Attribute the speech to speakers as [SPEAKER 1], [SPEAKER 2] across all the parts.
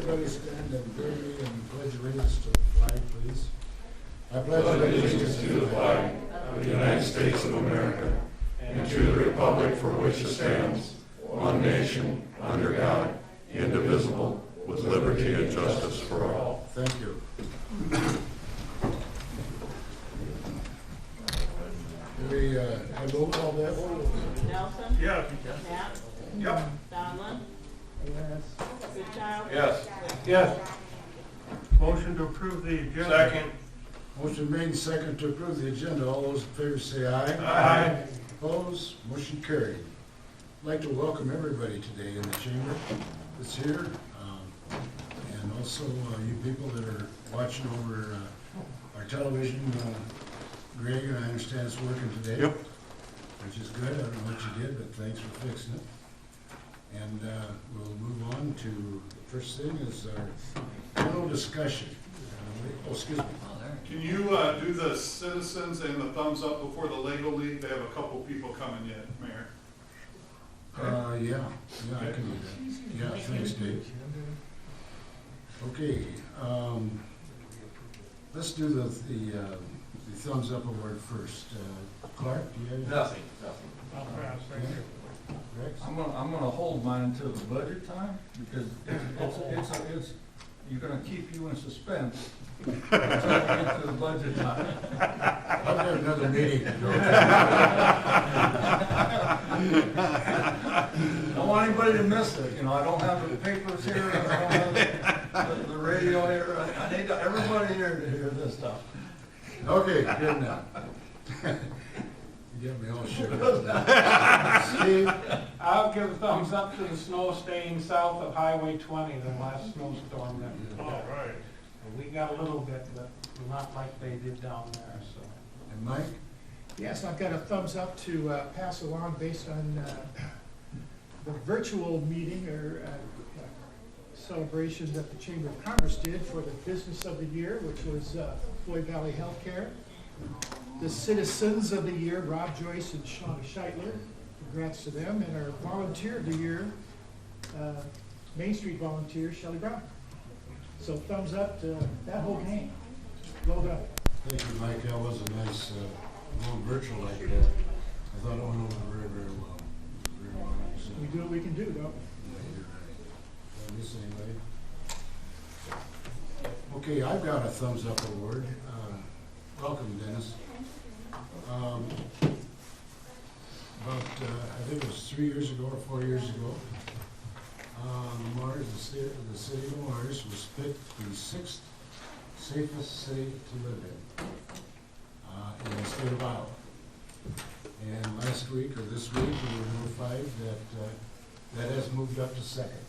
[SPEAKER 1] everybody stand and join me and pledge allegiance to the flag, please? I pledge allegiance to the flag of the United States of America and to the republic for which it stands, one nation, under God, indivisible, with liberty and justice for all. Thank you. Do we have roll call there?
[SPEAKER 2] Nelson?
[SPEAKER 3] Yeah.
[SPEAKER 2] Knapp?
[SPEAKER 3] Yep.
[SPEAKER 2] Donlin?
[SPEAKER 4] Yes.
[SPEAKER 2] Goodchild?
[SPEAKER 3] Yes.
[SPEAKER 4] Yes.
[SPEAKER 3] Motion to approve the agenda.
[SPEAKER 4] Second.
[SPEAKER 1] Motion made and second to approve the agenda. All those in favor say aye.
[SPEAKER 3] Aye.
[SPEAKER 1] Opposed? Motion carried. I'd like to welcome everybody today in the chamber that's here, and also you people that are watching over our television. Greg, I understand it's working today.
[SPEAKER 5] Yep.
[SPEAKER 1] Which is good. I don't know what you did, but thanks for fixing it. And we'll move on to the first thing is our general discussion. Oh, excuse me.
[SPEAKER 6] Can you do the citizens and the thumbs up before the Lego League? They have a couple people coming yet, Mayor.
[SPEAKER 1] Yeah, I can do that. Yeah, thanks, Dave. Okay, let's do the thumbs up award first. Clark, do you have any?
[SPEAKER 4] Nothing.
[SPEAKER 1] Rex?
[SPEAKER 7] I'm gonna hold mine until the budget time, because it's you're gonna keep you in suspense until we get to the budget time.
[SPEAKER 1] I've got another meeting to go to.
[SPEAKER 7] I don't want anybody to miss it, you know, I don't have the papers here, I don't have the radio here, I need everybody here to hear this stuff.
[SPEAKER 1] Okay, good now. You get me all shook up. Steve?
[SPEAKER 4] I'll give a thumbs up to the snow staying south of Highway 20, the last snowstorm that we
[SPEAKER 3] All
[SPEAKER 4] had.
[SPEAKER 3] right.
[SPEAKER 4] We got a little bit, but not like they did down there, so.
[SPEAKER 1] And Mike?
[SPEAKER 8] Yes, I've got a thumbs up to pass along based on the virtual meeting or celebration that the Chamber of Commerce did for the Business of the Year, which was Floyd Valley Healthcare. The Citizens of the Year, Rob Joyce and Shauna Scheitler. Congrats to them. And our Volunteer of the Year, Main Street Volunteer, Shelley Brown. So thumbs up to that whole gang. Well done.
[SPEAKER 1] Thank you, Mike. That was a nice, going virtual like that. I thought it went over very, very well. Very well. So,
[SPEAKER 8] We do what we can do, don't we?
[SPEAKER 1] yeah, you're right. Did I miss anybody? Okay, I've got a thumbs up award. Welcome, Dennis. About, I think it was 3 years ago or 4 years ago, Mars, the city of Mars was picked the 6th safest city to live in the state of Iowa. And last week, or this week, we were notified that that has moved up to second.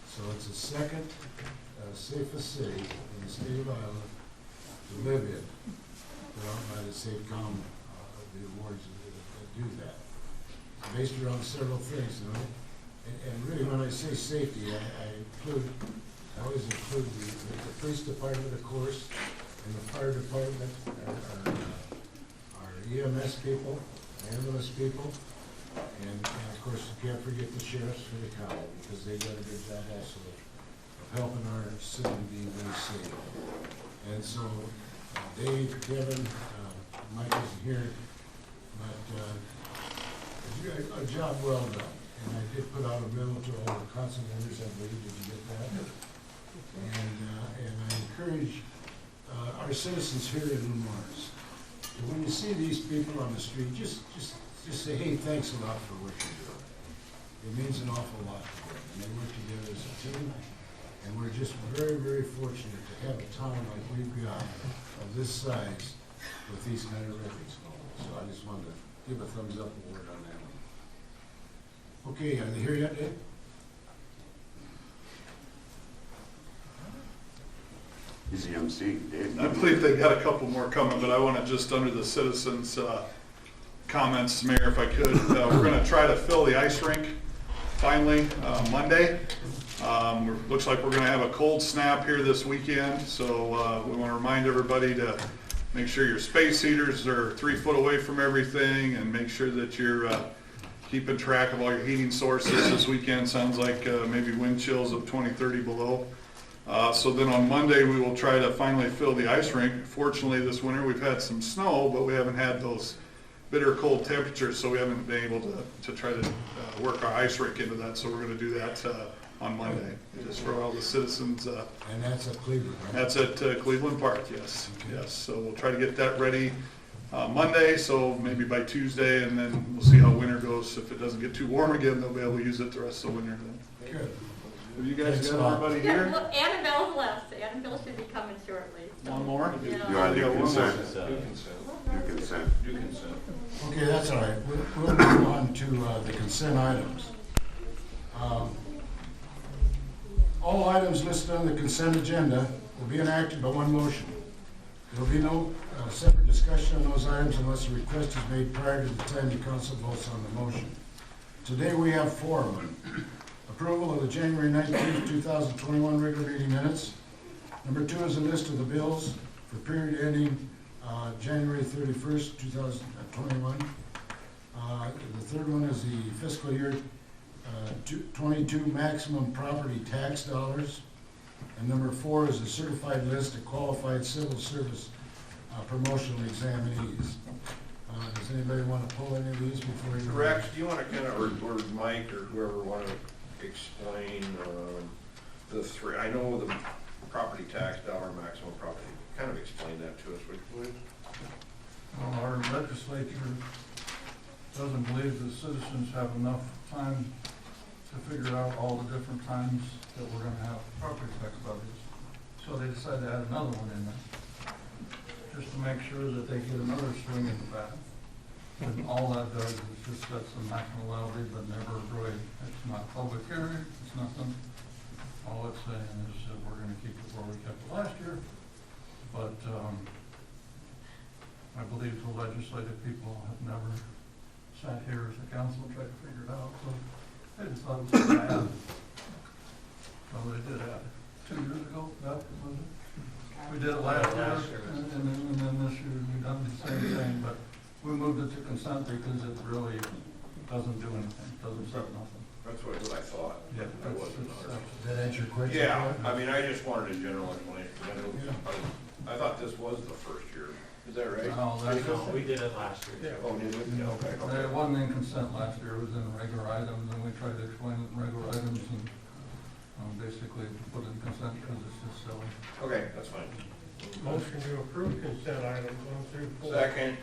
[SPEAKER 1] So it's the second safest city in the state of Iowa to live in, put out by the SafeCom, the awards that do that. It's based around several things, you know. And really, when I say safety, I always include the police department, of course, and the fire department, our EMS people, ambulance people, and of course, you can't forget the sheriffs for the county, because they did a good job also of helping our city be very safe. And so, Dave, Kevin, Mike isn't here, but a job well done. And I did put out a memo to all the council members, I believe, did you get that? And I encourage our citizens here in New Mars, when you see these people on the street, just say, hey, thanks a lot for what you're doing. It means an awful lot to them, and they work together as a team. And we're just very, very fortunate to have a town like we've got of this size with these kind of records. So I just wanted to give a thumbs up award on that one. Okay, are they here yet, Dave?
[SPEAKER 5] He's the MC, Dave.
[SPEAKER 6] I believe they got a couple more coming, but I want to just under the citizens' comments, Mayor, if I could. We're going to try to fill the ice rink finally Monday. Looks like we're going to have a cold snap here this weekend, so we want to remind everybody to make sure your space heaters are 3 foot away from everything, and make sure that your keeping track of all your heating sources this weekend. Sounds like maybe wind chills of 20, 30 below. So then on Monday, we will try to finally fill the ice rink. Fortunately, this winter, we've had some snow, but we haven't had those bitter cold temperatures, so we haven't been able to try to work our ice rink into that. So we're gonna do that on Monday, just for all the citizens.
[SPEAKER 1] And that's at Cleveland, right?
[SPEAKER 6] That's at Cleveland Park, yes,
[SPEAKER 1] Okay.
[SPEAKER 6] yes. So we'll try to get that ready Monday, so maybe by Tuesday, and then we'll see how winter goes. If it doesn't get too warm again, they'll be able to use it the rest of the winter then.
[SPEAKER 1] Good.
[SPEAKER 6] Have you guys
[SPEAKER 1] Thanks a
[SPEAKER 6] got
[SPEAKER 1] lot.
[SPEAKER 6] everybody
[SPEAKER 2] Yeah,
[SPEAKER 6] here?
[SPEAKER 2] look, Annabelle's left. Annabelle should be coming shortly. so,
[SPEAKER 6] One more?
[SPEAKER 2] you know.
[SPEAKER 5] You want to do
[SPEAKER 6] Yeah, one more.
[SPEAKER 5] consent?
[SPEAKER 2] Well,
[SPEAKER 5] Do consent.
[SPEAKER 1] Okay, that's all right. We'll move on to the consent items. All items listed on the consent agenda will be enacted by one motion. There will be no separate discussion on those items unless a request is made prior to the time the council votes on the motion. Today we have 4 of them. Approval of the January 19th, 2021 regular meeting minutes. Number 2 is a list of the bills for period ending January 31st, 2021. The third one is the fiscal year 22 maximum property tax dollars. And number 4 is a certified list of qualified civil service promotional examinees. Does anybody want to pull any of these before you?
[SPEAKER 9] Rex, do you want to kind of, or Mike, or whoever want to explain the three? I know the property tax dollar maximum property, kind of explain that to us, would you please?
[SPEAKER 7] Well, our legislature doesn't believe the citizens have enough time to figure out all the different times that we're gonna have property tax levies. So they decided to add another one in there, just to make sure that they get another swing in the bat. And all that does is just sets the maximum levy, but never really, it's not public hearing, it's nothing. All it's saying is that we're gonna keep it where we kept it last year, but, I believe the legislative people have never sat here as a council and tried to figure it out, so I just thought it was bad. So they did add it 2 years ago, that was it? We did it last year, and then this year we done the same thing, but we moved it to consent because it really doesn't do anything, doesn't set nothing.
[SPEAKER 9] That's what I thought.
[SPEAKER 7] Yeah,
[SPEAKER 9] I wasn't.
[SPEAKER 1] Does that answer your question?
[SPEAKER 9] Yeah,
[SPEAKER 1] Floyd?
[SPEAKER 9] I mean, I just wanted a general explanation. I thought this was the first year. Is that right?
[SPEAKER 7] No, that's,
[SPEAKER 10] We did it last year.
[SPEAKER 9] Oh, did we? Yeah, okay, okay.
[SPEAKER 7] it wasn't in consent last year, it was in regular items, and we tried to explain it in regular items, and basically put it in consent because it's just silly.
[SPEAKER 9] Okay, that's fine.
[SPEAKER 3] Motion to approve consent items 1 through 4.
[SPEAKER 9] Second.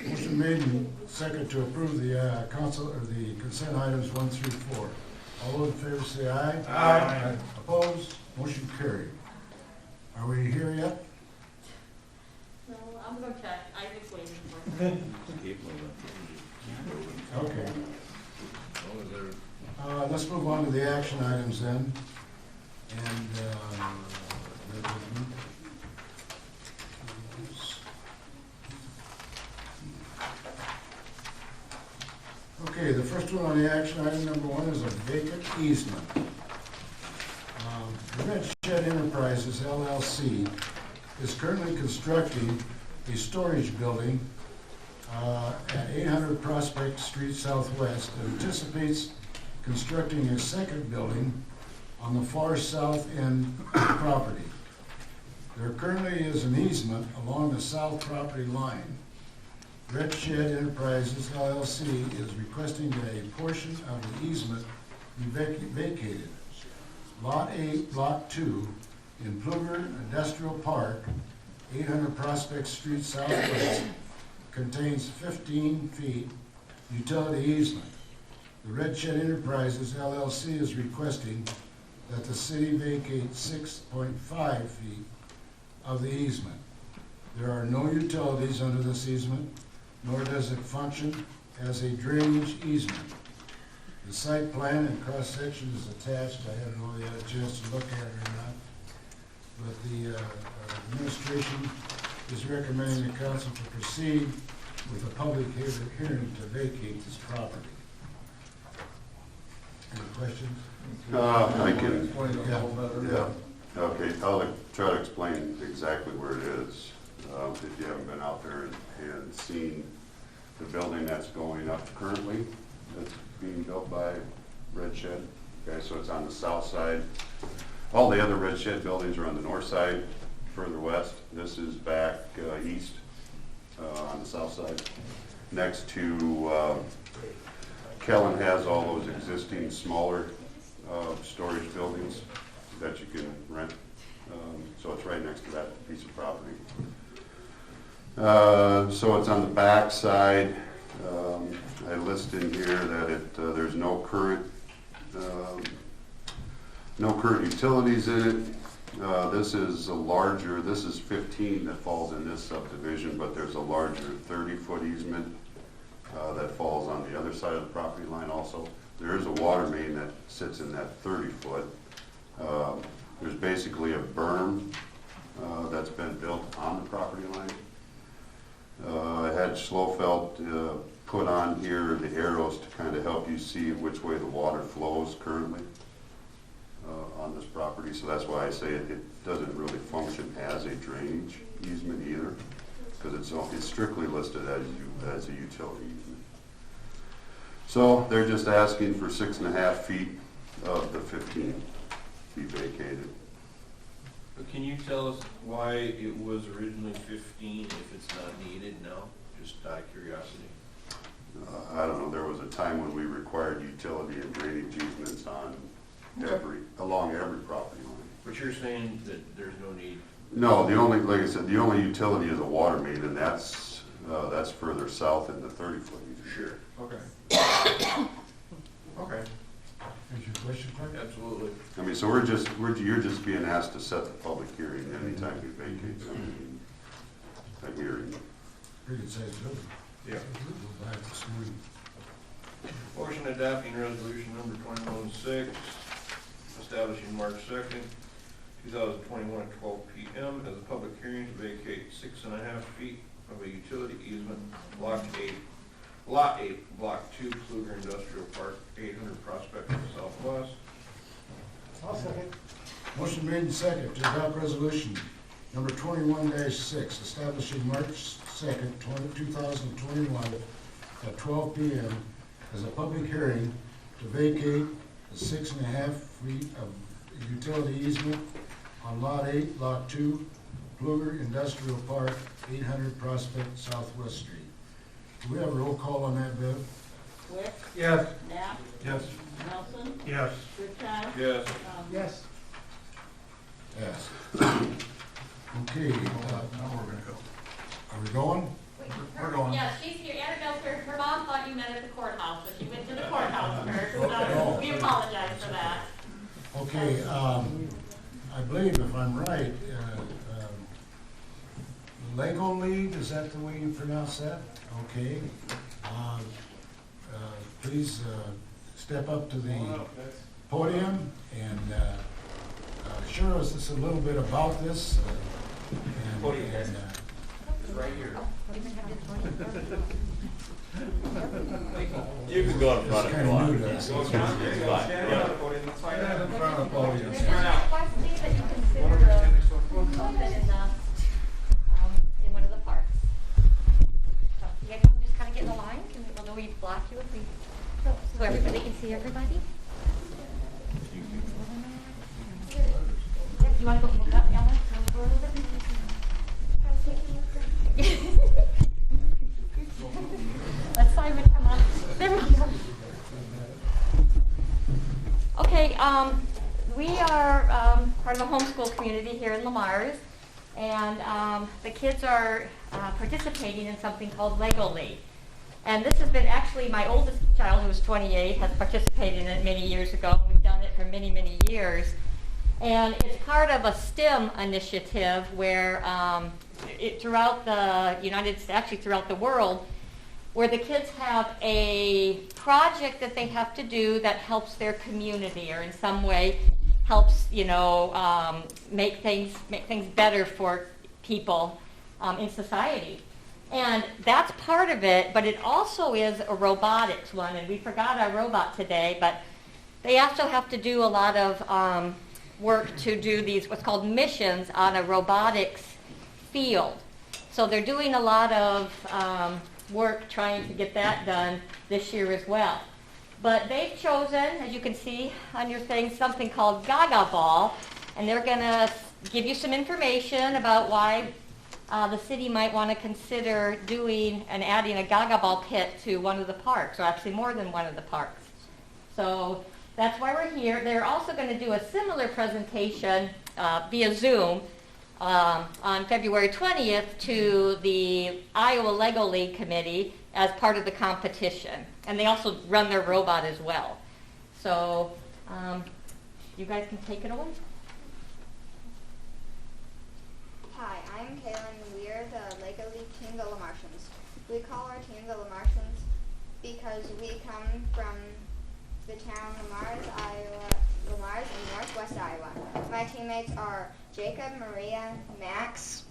[SPEAKER 1] Motion made and second to approve the council, or the consent items 1 through 4. All those in favor say aye.
[SPEAKER 3] Aye.
[SPEAKER 1] Opposed? Motion carried. Are we here yet?
[SPEAKER 2] No, I'm gonna check. Isaac's waiting for me.
[SPEAKER 1] Okay. Let's move on to the action items then. And, okay, the first one on the action item, number 1, is a vacant easement. The Red Shed Enterprises LLC is currently constructing a storage building at 800 Prospect Street Southwest and anticipates constructing a second building on the far south end of the property. There currently is an easement along the south property line. Red Shed Enterprises LLC is requesting that a portion of the easement be vacated. Lot 8, Block 2, in Pluger Industrial Park, 800 Prospect Street Southwest, contains 15 feet utility easement. The Red Shed Enterprises LLC is requesting that the city vacate 6.5 feet of the easement. There are no utilities under this easement, nor does it function as a drainage easement. The site plan and cross-section is attached. I haven't really had a chance to look at it or not. But the administration is recommending the council to proceed with a public hearing to vacate this property. Any questions?
[SPEAKER 5] I can,
[SPEAKER 7] Explain it a little better.
[SPEAKER 5] yeah, okay, I'll try to explain exactly where it is. If you haven't been out there and seen the building that's going up currently, that's being built by Red Shed. Okay, so it's on the south side. All the other Red Shed buildings are on the north side, further west. This is back east on the south side. Next to, Kellen has all those existing smaller storage buildings that you can rent. So it's right next to that piece of property. So it's on the back side. I list in here that there's no current utilities in it. This is a larger, this is 15 that falls in this subdivision, but there's a larger 30-foot easement that falls on the other side of the property line also. There is a water main that sits in that 30-foot. There's basically a berm that's been built on the property line. I had Slofeld put on here the arrows to kind of help you see which way the water flows currently on this property. So that's why I say it doesn't really function as a drainage easement either, because it's strictly listed as a utility easement. So they're just asking for 6.5 feet of the 15 be vacated.
[SPEAKER 9] But can you tell us why it was originally 15 if it's not needed now? Just out of curiosity.
[SPEAKER 5] I don't know, there was a time when we required utility and drainage easements on along every property line.
[SPEAKER 9] But you're saying that there's no need?
[SPEAKER 5] No, the only, like I said, the only utility is a water main, and that's further south in the 30-foot easement.
[SPEAKER 9] Sure. Okay. Okay.
[SPEAKER 1] Is your question clear?
[SPEAKER 9] Absolutely.
[SPEAKER 5] I mean, so you're just being asked to set the public hearing anytime you vacate something. A hearing.
[SPEAKER 1] Pretty good sized building.
[SPEAKER 9] Yeah.
[SPEAKER 1] Go back this morning.
[SPEAKER 9] Motion adopting resolution number 21-6, establishing March 2nd, 2021 at 12 p.m. as a public hearing to vacate 6.5 feet of a utility easement, Lot 8, Block 2, Kluger Industrial Park, 800 Prospect Southwest.
[SPEAKER 8] I'll second.
[SPEAKER 1] Motion made and second to adopt resolution number 21-6, establishing March 2nd, 2021 at 12 p.m. as a public hearing to vacate the 6.5 feet of utility easement on Lot 8, Lot 2, Kluger Industrial Park, 800 Prospect Southwest Street. Do we have a roll call on that, Bev?
[SPEAKER 2] Wick,
[SPEAKER 3] Yes.
[SPEAKER 2] Knapp,
[SPEAKER 7] Yes.
[SPEAKER 2] Nelson,
[SPEAKER 3] Yes.
[SPEAKER 2] Goodchild.
[SPEAKER 9] Yes.
[SPEAKER 8] Yes.
[SPEAKER 1] Yes. Okay,
[SPEAKER 7] Now we're gonna go.
[SPEAKER 1] are we going?
[SPEAKER 7] We're going.
[SPEAKER 2] Yeah, she's here. Annabelle, her mom thought you meant at the courthouse, so she went to the courthouse first.
[SPEAKER 1] Okay.
[SPEAKER 2] So we apologize for that.
[SPEAKER 1] Okay, I believe if I'm right, Lego League, is that the way you pronounce that? Okay. Please step up to the podium and share us just a little bit about this.
[SPEAKER 9] Right here.
[SPEAKER 10] You can go in front
[SPEAKER 1] It's
[SPEAKER 10] if
[SPEAKER 1] kind
[SPEAKER 10] you
[SPEAKER 1] of
[SPEAKER 10] want.
[SPEAKER 1] new to us.
[SPEAKER 10] It's fine.
[SPEAKER 7] Stand in front of the podium.
[SPEAKER 2] There's a request that you consider the movement in one of the parks. So you guys want to just kind of get in the line, and we'll know we block you if we, so everybody can see everybody. Yeah, you want to go look up, Ellen? Go a little bit. Let Simon come up. There we go. Okay, we are part of a homeschool community here in Lamar's, and the kids are participating in something called Lego League. And this has been actually my oldest child, who was 28, has participated in it many years ago. We've done it for many, many years. And it's part of a STEM initiative where throughout the United States, actually throughout the world, where the kids have a project that they have to do that helps their community or in some way helps, make things better for people in society. And that's part of it, but it also is a robotics one, and we forgot our robot today, but they also have to do a lot of work to do these, what's called missions on a robotics field. So they're doing a lot of work trying to get that done this year as well. But they've chosen, as you can see on your thing, something called Gaga Ball, and they're going to give you some information about why the city might want to consider doing and adding a Gaga Ball pit to one of the parks, or actually more than one of the parks. So that's why we're here. They're also going to do a similar presentation via Zoom on February 20th to the Iowa Lego League Committee as part of the competition. And they also run their robot as well. So you guys can take it away.
[SPEAKER 10] Hi, I'm Kaylin. We're the Lego League team, the Lamartians. We call our team the Lamartians because we come from the town Lamars, Iowa, Lamars in northwest Iowa. My teammates are Jacob, Maria, Max,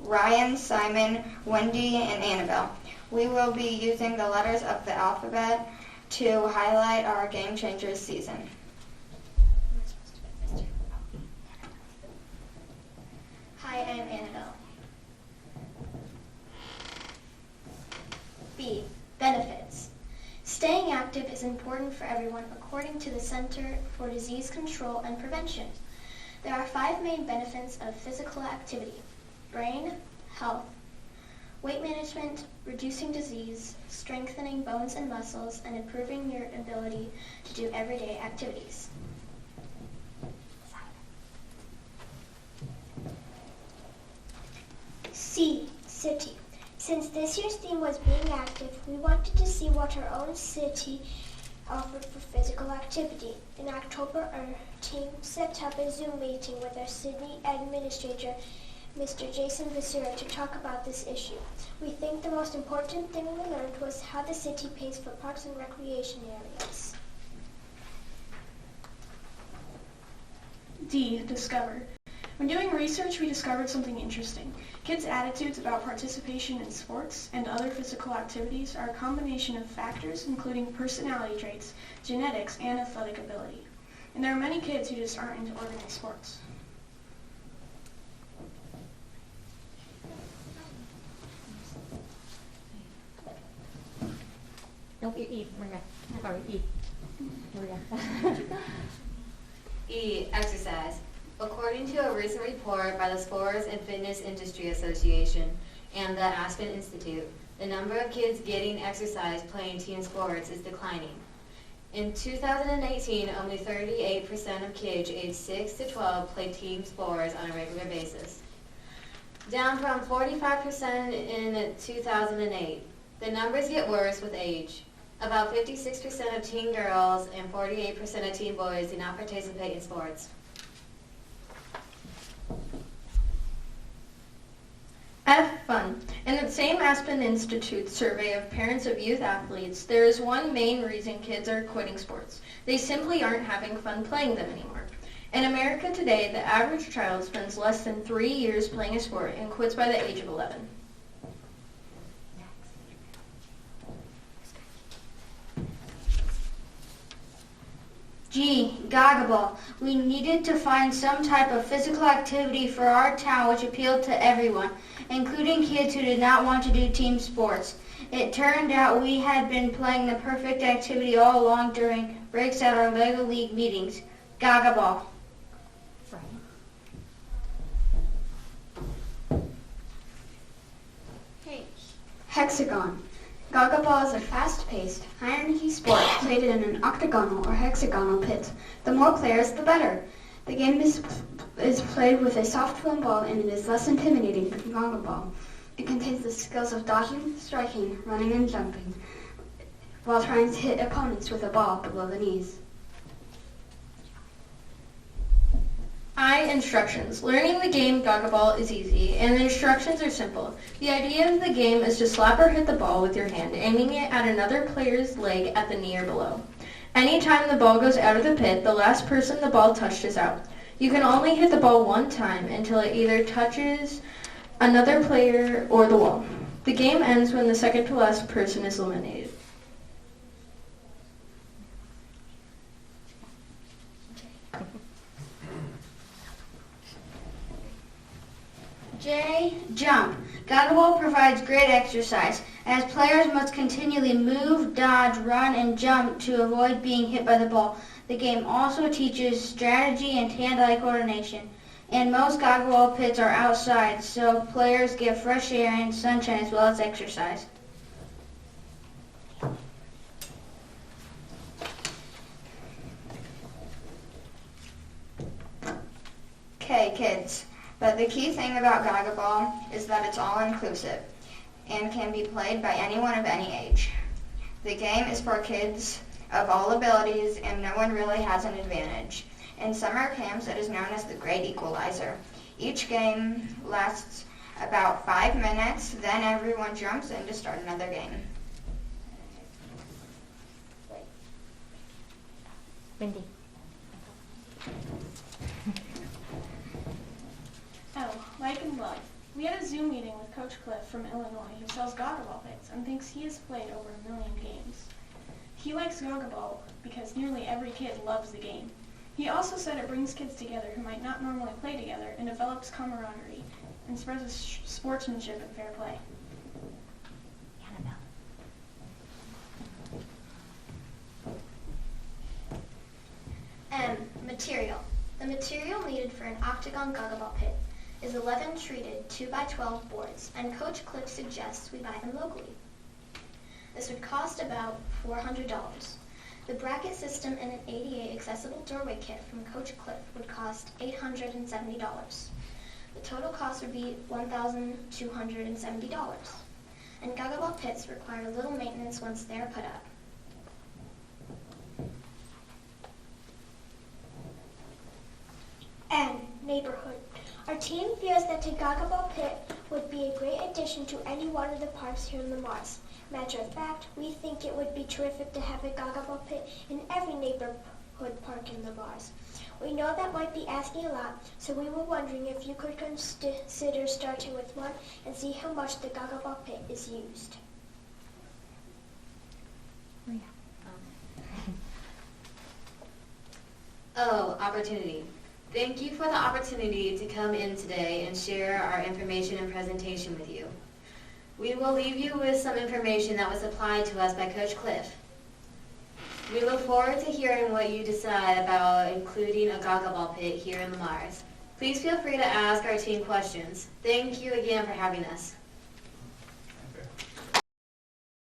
[SPEAKER 10] Ryan, Simon, Wendy, and Annabelle. We will be using the letters of the alphabet to highlight our Game Changers season.
[SPEAKER 11] Hi, I'm Annabelle. B. Benefits. Staying active is important for everyone according to the Center for Disease Control and Prevention. There are 5 main benefits of physical activity: brain, health, weight management, reducing disease, strengthening bones and muscles, and improving your ability to do everyday activities.
[SPEAKER 12] C. City. Since this year's theme was being active, we wanted to see what our own city offered for physical activity. In October, our team set up a Zoom meeting with our city administrator, Mr. Jason Vasura, to talk about this issue. We think the most important thing we learned was how the city pays for parks and recreation areas.
[SPEAKER 13] D. Discover. When doing research, we discovered something interesting. Kids' attitudes about participation in sports and other physical activities are a combination of factors including personality traits, genetics, and athletic ability. And there are many kids who just aren't into organized sports.
[SPEAKER 2] Nope, E. Maria. Sorry, E. Maria.
[SPEAKER 14] E. Exercise. According to a recent report by the Sports and Fitness Industry Association and the Aspen Institute, the number of kids getting exercise playing team sports is declining. In 2018, only 38% of kids aged 6 to 12 play team sports on a regular basis, down from 45% in 2008. The numbers get worse with age. About 56% of teen girls and 48% of teen boys do not participate in sports.
[SPEAKER 13] F. Fun. In the same Aspen Institute survey of parents of youth athletes, there is one main reason kids are quitting sports. They simply aren't having fun playing them anymore. In America today, the average child spends less than 3 years playing a sport and quits by the age of 11.
[SPEAKER 15] G. Gaga Ball. We needed to find some type of physical activity for our town which appealed to everyone, including kids who did not want to do team sports. It turned out we had been playing the perfect activity all along during breaks at our Lego League meetings. Gaga Ball.
[SPEAKER 11] H. Hexagon. Gaga Ball is a fast-paced, high-energy sport played in an octagonal or hexagonal pit. The more players, the better. The game is played with a soft foam ball, and it is less intimidating than Gaga Ball. It contains the skills of dodging, striking, running, and jumping, while trying to hit opponents with a ball below the knees.
[SPEAKER 13] I. Instructions. Learning the game Gaga Ball is easy, and the instructions are simple. The idea of the game is to slap or hit the ball with your hand, aiming it at another player's leg at the knee or below. Anytime the ball goes out of the pit, the last person the ball touched is out. You can only hit the ball one time until it either touches another player or the wall. The game ends when the second to last person is eliminated.
[SPEAKER 15] J. Jump. Gaga Ball provides great exercise. as players must continually move, dodge, run, and jump to avoid being hit by the ball. The game also teaches strategy and hand-eye coordination. And most goggle ball pits are outside, so players get fresh air and sunshine as well as exercise.
[SPEAKER 10] Okay, kids, but the key thing about goggle ball is that it's all inclusive and can be played by anyone of any age. The game is for kids of all abilities and no one really has an advantage. In summer camps, it is known as the Great Equalizer. Each game lasts about 5 minutes, then everyone jumps in to start another game.
[SPEAKER 2] Wendy.
[SPEAKER 16] Oh, like and love. We had a Zoom meeting with Coach Cliff from Illinois who sells goggle ball pits and thinks he has played over 1 million games. He likes goggle ball because nearly every kid loves the game. He also said it brings kids together who might not normally play together and develops camaraderie and spreads sportsmanship and fair play.
[SPEAKER 12] Material. The material needed for an octagon goggle ball pit is 11 treated 2x12 boards, and Coach Cliff suggests we buy them locally. This would cost about $400. The bracket system and an ADA accessible doorway kit from Coach Cliff would cost $870. The total cost would be $1,270. And goggle ball pits require little maintenance once they are put up.
[SPEAKER 17] And neighborhood. Our team feels that a goggle ball pit would be a great addition to any one of the parks here in Lamars. Matter of fact, we think it would be terrific to have a goggle ball pit in every neighborhood park in Lamars. We know that might be asking a lot, so we were wondering if you could consider starting with one and see how much the goggle ball pit is used.
[SPEAKER 14] Oh, opportunity. Thank you for the opportunity to come in today and share our information and presentation with you. We will leave you with some information that was supplied to us by Coach Cliff. We look forward to hearing what you decide about including a goggle ball pit here in Lamars. Please feel free to ask our team questions. Thank you again for having us.